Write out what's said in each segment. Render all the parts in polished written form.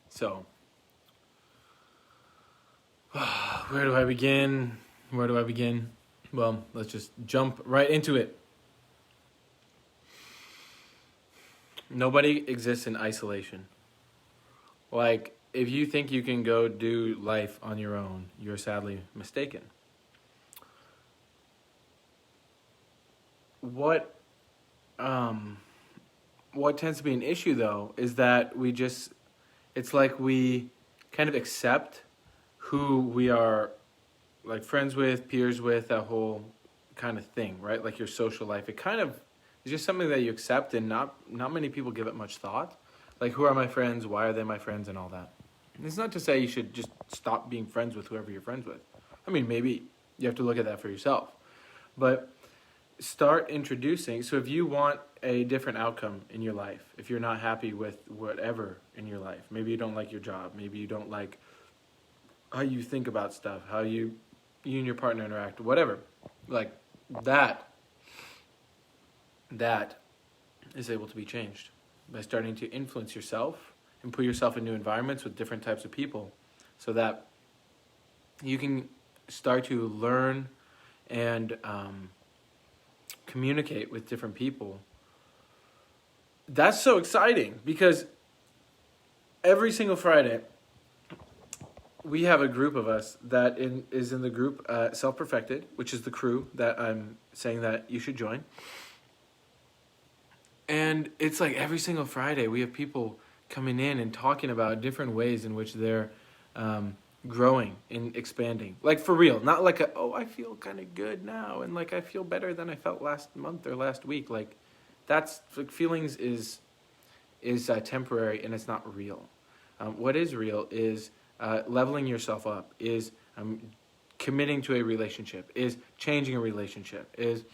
So, where do I begin? Where do I begin? Well, let's just jump right into it. Nobody exists in isolation. Like, if you think you can go do life on your own, you're sadly mistaken. What um what tends to be an issue though is that it's like we kind of accept who we are like friends with, peers with, that whole kind of thing, right? Like your social life. It kind of is just something that you accept and not many people give it much thought. Like who are my friends, why are they my friends and all that. And it's not to say you should just stop being friends with whoever you're friends with. I mean, maybe you have to look at that for yourself. But start introducing. So if you want a different outcome in your life, if you're not happy with whatever in your life, maybe you don't like your job, maybe you don't like how you think about stuff, how you and your partner interact, whatever, like that that is able to be changed by starting to influence yourself and put yourself in new environments with different types of people so that you can start to learn and communicate with different people. That's so exciting because every single Friday we have a group of us that is in the group Self Perfected, which is the crew that I'm saying that you should join. And it's like every single Friday we have people coming in and talking about different ways in which they're growing and expanding. Like for real, not like I feel kind of good now and like I feel better than I felt last month or last week. Like that's like feelings is temporary and it's not real. What is real is leveling yourself up, is committing to a relationship, is changing a relationship, is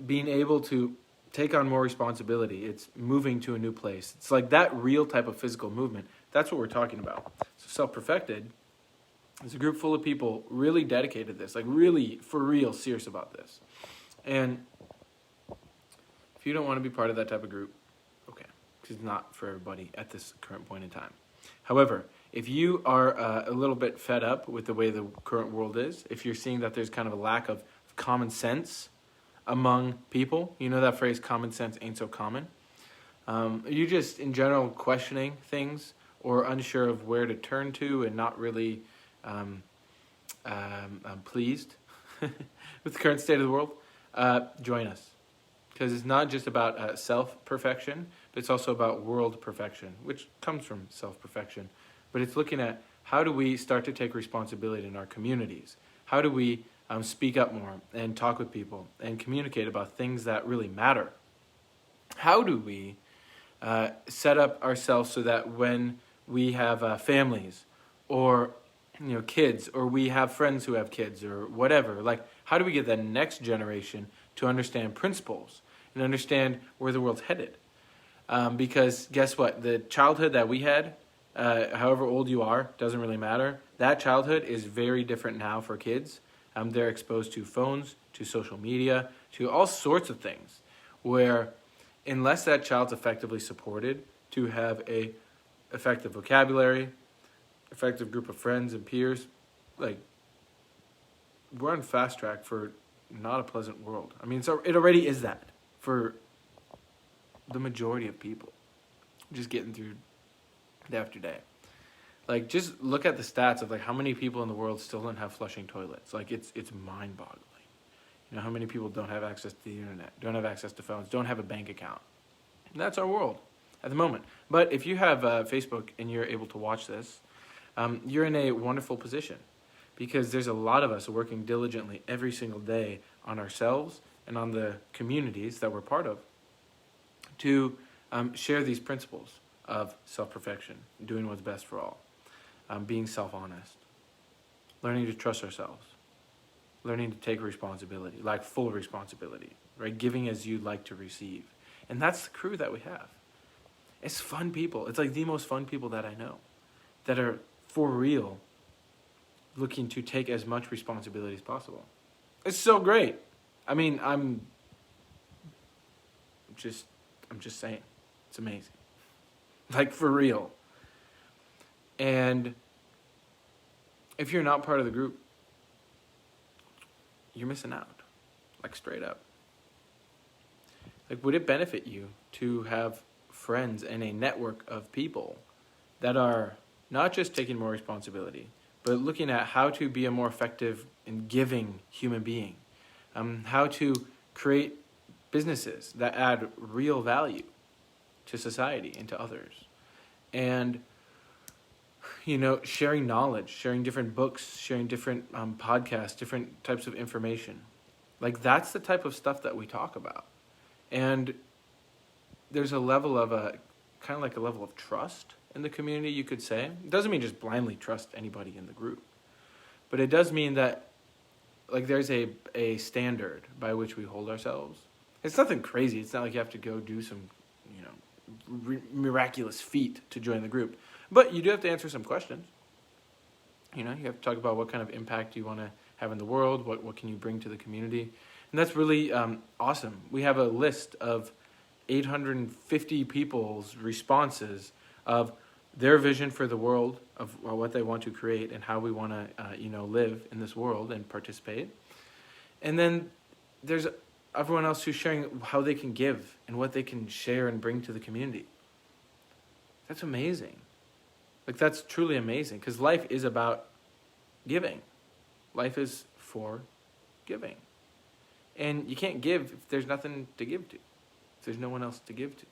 being able to take on more responsibility. It's moving to a new place. It's like that real type of physical movement. That's what we're talking about. So Self-Perfected is a group full of people really dedicated to this, like really, for real, serious about this. And if you don't want to be part of that type of group, okay, because it's not for everybody at this current point in time. However, if you are a little bit fed up with the way the current world is, if you're seeing that there's kind of a lack of common sense among people, you know that phrase, common sense ain't so common. You just, in general, questioning things or unsure of where to turn to and not really pleased with the current state of the world, join us. Because it's not just about self-perfection, but it's also about world perfection, which comes from self-perfection. But it's looking at how do we start to take responsibility in our communities? How do we speak up more and talk with people and communicate about things that really matter? How do we set up ourselves so that when we have families or kids, or we have friends who have kids or whatever, like how do we get the next generation to understand principles and understand where the world's headed? Because guess what? The childhood that we had, however old you are, doesn't really matter. That childhood is very different now for kids. They're exposed to phones, to social media, to all sorts of things, where unless that child's effectively supported to have a effective vocabulary, effective group of friends and peers, like we're on fast track for not a pleasant world. I mean, so it already is that for the majority of people, just getting through day after day. Like, just look at the stats of like how many people in the world still don't have flushing toilets. Like, it's mind-boggling. You know, how many people don't have access to the internet, don't have access to phones, don't have a bank account. And that's our world at the moment. But if you have Facebook and you're able to watch this, you're in a wonderful position because there's a lot of us working diligently every single day on ourselves and on the communities that we're part of to share these principles of self-perfection, doing what's best for all, being self-honest, learning to trust ourselves, learning to take responsibility, like full responsibility, right? Giving as you'd like to receive. And that's the crew that we have. It's fun people. It's like the most fun people that I know that are for real looking to take as much responsibility as possible. It's so great. I mean, I'm just saying. It's amazing. like for real. And if you're not part of the group, you're missing out, like straight up. Like, would it benefit you to have friends and a network of people that are not just taking more responsibility, but looking at how to be a more effective and giving human being, how to create businesses that add real value to society and to others, and sharing knowledge, sharing different books, sharing different podcasts, different types of information. Like, that's the type of stuff that we talk about. And there's a level of kind of like a level of trust in the community, you could say. It doesn't mean just blindly trust anybody in the group, but it does mean that like there's a standard by which we hold ourselves. It's nothing crazy. It's not like you have to go do some miraculous feat to join the group, but you do have to answer some questions. You have to talk about what kind of impact you want to have in the world, what can you bring to the community. And that's really awesome. We have a list of 850 people's responses of their vision for the world, of what they want to create and how we want to live in this world and participate. And then there's everyone else who's sharing how they can give and what they can share and bring to the community. That's amazing. Like, that's truly amazing, because life is about giving. Life is for giving. And you can't give if there's nothing to give to, if there's no one else to give to.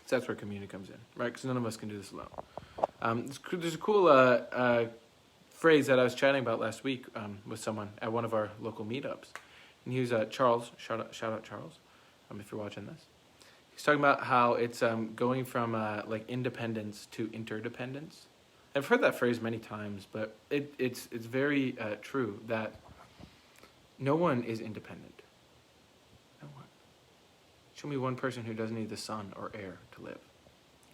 So that's where community comes in, right? Because none of us can do this alone. There's a cool phrase that I was chatting about last week with someone at one of our local meetups. And he was Charles, shout out Charles, if you're watching this. He's talking about how it's going from like independence to interdependence. I've heard that phrase many times, but it's very true that no one is independent. No one. Show me one person who doesn't need the sun or air to live,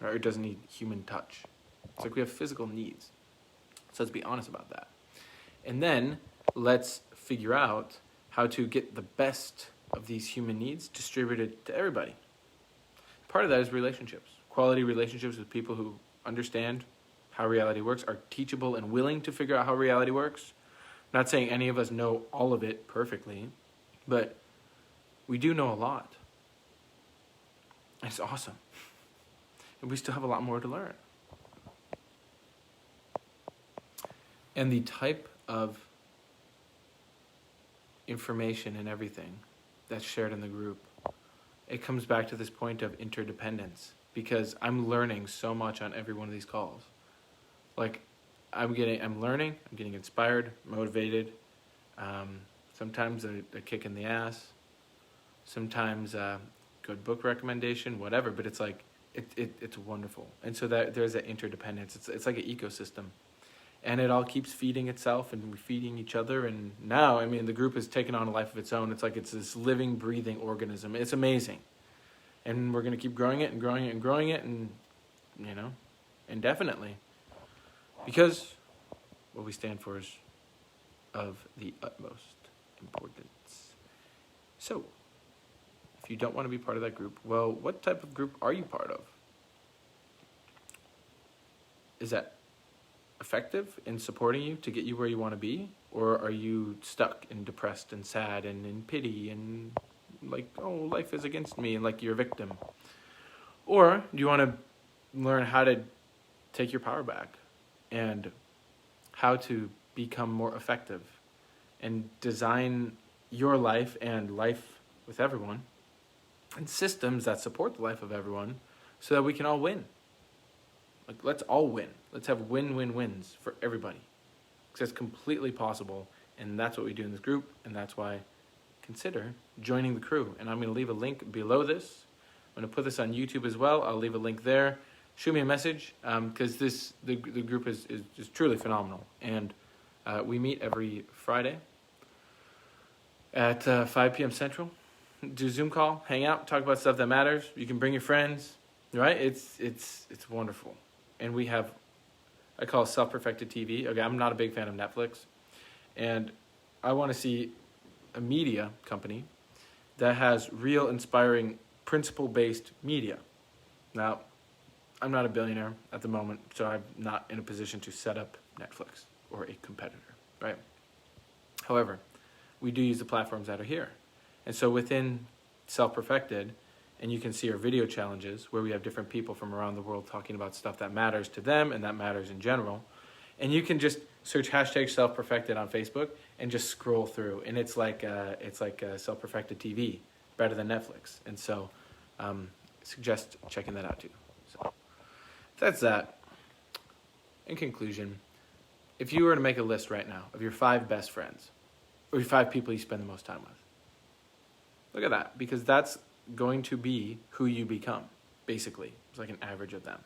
or doesn't need human touch. It's like we have physical needs. So let's be honest about that. And then let's figure out how to get the best of these human needs distributed to everybody. Part of that is relationships. Quality relationships with people who understand how reality works, are teachable and willing to figure out how reality works. Not saying any of us know all of it perfectly, but we do know a lot. It's awesome. And we still have a lot more to learn. And the type of information and everything that's shared in the group, it comes back to this point of interdependence, because I'm learning so much on every one of these calls. Like, I'm learning, I'm getting inspired, motivated, sometimes a kick in the ass, sometimes a good book recommendation, whatever, but it's like, it's wonderful. And so that there's that interdependence. It's like an ecosystem. And it all keeps feeding itself, and we're feeding each other. And now, the group has taken on a life of its own. It's like it's this living, breathing organism. It's amazing. And we're going to keep growing it and growing it and growing it, and, indefinitely. Because what we stand for is of the utmost importance. So, if you don't want to be part of that group, well, what type of group are you part of? Is that effective in supporting you to get you where you want to be? Or are you stuck and depressed and sad and in pity and like, oh, life is against me, and like you're a victim? Or do you want to learn how to take your power back and how to become more effective and design your life and life with everyone and systems that support the life of everyone so that we can all win? Like, let's all win. Let's have win-win-wins for everybody. Because that's completely possible, and that's what we do in this group, and that's why consider joining the crew. And I'm going to leave a link below this. I'm going to put this on YouTube as well. I'll leave a link there. Shoot me a message, because the group is truly phenomenal. And we meet every Friday at 5 p.m. Central. Do a Zoom call, hang out, talk about stuff that matters. You can bring your friends, right? It's wonderful. And we have, I call it self-perfected TV. Okay, I'm not a big fan of Netflix. And I want to see a media company that has real inspiring principle-based media. Now, I'm not a billionaire at the moment, so I'm not in a position to set up Netflix or a competitor, right? However, we do use the platforms that are here. And so within Self-Perfected, and you can see our video challenges where we have different people from around the world talking about stuff that matters to them and that matters in general. And you can just search hashtag Self-Perfected on Facebook and just scroll through. And it's like Self-Perfected TV, better than Netflix. And so suggest checking that out too. So that's that. In conclusion, if you were to make a list right now of your 5 best friends, or your 5 people you spend the most time with, look at that, because that's going to be who you become, basically. It's like an average of them.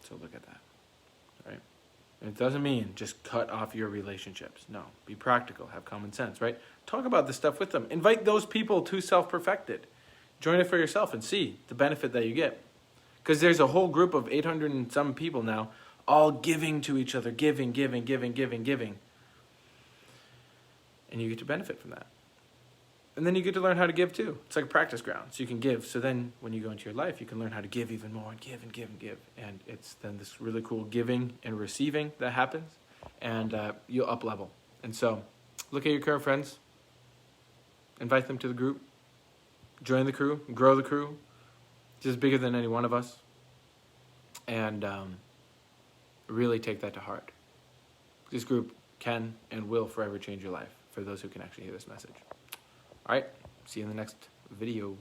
So look at that, right? And it doesn't mean just cut off your relationships. No, be practical, have common sense, right? Talk about this stuff with them. Invite those people to Self-Perfected. Join it for yourself and see the benefit that you get. Because there's a whole group of 800 and some people now, all giving to each other, giving. And you get to benefit from that. And then you get to learn how to give too. It's like a practice ground. So you can give. So then when you go into your life, you can learn how to give even more and give. And it's then this really cool giving and receiving that happens. And you'll up level. And so look at your current friends. Invite them to the group. Join the crew. Grow the crew. It's just bigger than any one of us. And really take that to heart. This group can and will forever change your life for those who can actually hear this message. All right, see you in the next video.